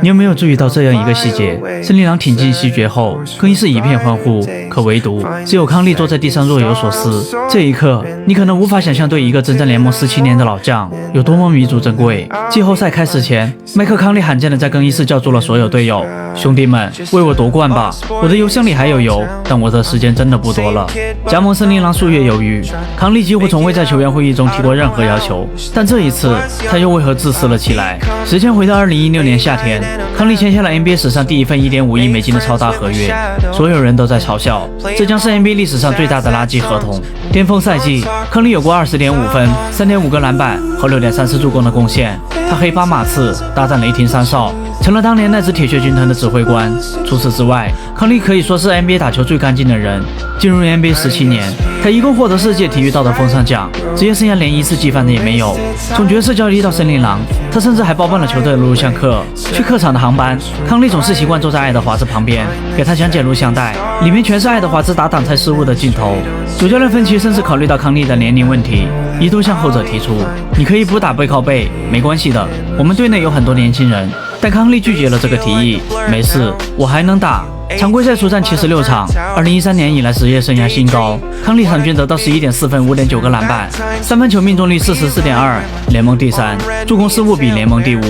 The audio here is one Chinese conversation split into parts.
你有没有注意到这样一个细节？森林狼挺进西决后，更衣室一片欢呼，可唯独只有康利坐在地上若有所思。这一刻，你可能无法想象对一个征战联盟17年的老将有多么弥足珍贵。季后赛开始前，麦克康利罕见的在更衣室叫住了所有队友：“兄弟们，为我夺冠吧！我的邮箱里还有油，但我的时间真的不多了。”加盟森林狼数月有余，康利几乎从未在球员会议中提过任何要求，但这一次他又为何自私了起来？时间回到2016年夏天，康利签下了 NBA 史上第一份1.5亿美金的超大合约，所有人都在嘲笑，这将是 NBA 历史上最大的垃圾合同。巅峰赛季，康利有过20.5分、3.5个篮板和6.3次助攻的贡献，他黑八马刺，大战雷霆三少，成了当年那支铁血军团的指挥官。除此之外，康利可以说是 NBA 打球最干净的人。进入 NBA 17年，他一共获得世界体育道德风尚奖，职业生涯连一次记犯的也没有。从角色交易到森林狼，他甚至还包办了球队的录像课。去客场的航班，康利总是习惯坐在爱德华兹旁边，给他讲解录像带，里面全是爱德华兹打挡拆失误的镜头。主教练芬奇甚至考虑到康利的年龄问题，一度向后者提出：“你可以不打背靠背，没关系的，我们队内有很多年轻人。”但康利拒绝了这个提议。没事，我还能打。常规赛出战76场，2013年以来职业生涯新高。康利场均得到11.4分、5.9个篮板，三分球命中率44.2%，联盟第3，助攻失误比联盟第5。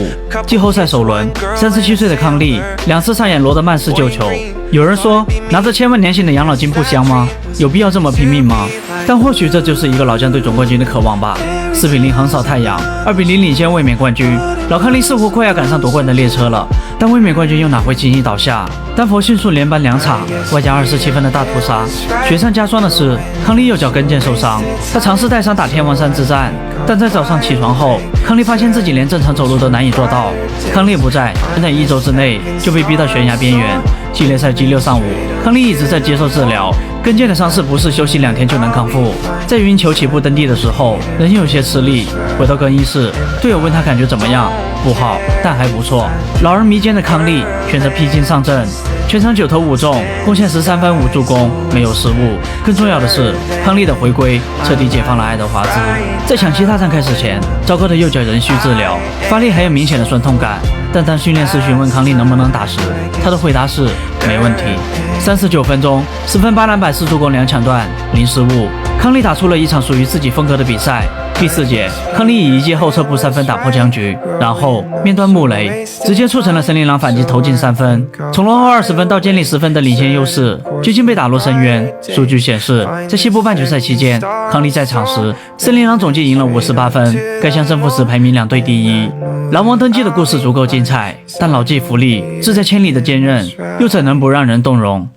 季后赛首轮，37岁的康利2次上演罗德曼式救球。有人说，拿着千万年薪的养老金不香吗？有必要这么拼命吗？但或许这就是一个老将对总冠军的渴望吧。4比0横扫太阳，2比0领先卫冕冠军。老康利似乎快要赶上夺冠的列车了，但卫冕冠军又哪会轻易倒下？丹佛迅速连扳2场，外加27分的大屠杀。雪上加霜的是，康利右脚跟腱受伤，他尝试带伤打天王山之战，但在早上起床后，康利发现自己连正常走路都难以做到。康利不在，短短1周之内就被逼到悬崖边缘。系列赛G6上午，康利一直在接受治疗。跟腱的伤势不是休息2天就能康复，在运球起步蹬地的时候仍有些吃力。回到更衣室，队友问他感觉怎么样，不好，但还不错。老而弥坚的康利选择披荆上阵，全场9投5中，贡献13分5助攻，没有失误。更重要的是，康利的回归彻底解放了爱德华兹。在抢七大战开始前，糟糕的右脚仍需治疗，发力还有明显的酸痛感。但当训练师询问康利能不能打时，他的回答是没问题。39分钟，10分8篮板4助攻2抢断0失误，康利打出了一场属于自己风格的比赛。第4节，康利以一记后撤步3分打破僵局，然后面对穆雷，直接促成了森林狼反击投进3分，从落后20分到建立10分的领先优势，究竟被打入深渊。数据显示，在西部半决赛期间，康利在场时，森林狼总计赢了58分，该项胜负时排名2队第1。狼王登基的故事足够精彩，但老骥伏枥，志在千里的坚韧，又怎能不让人动容？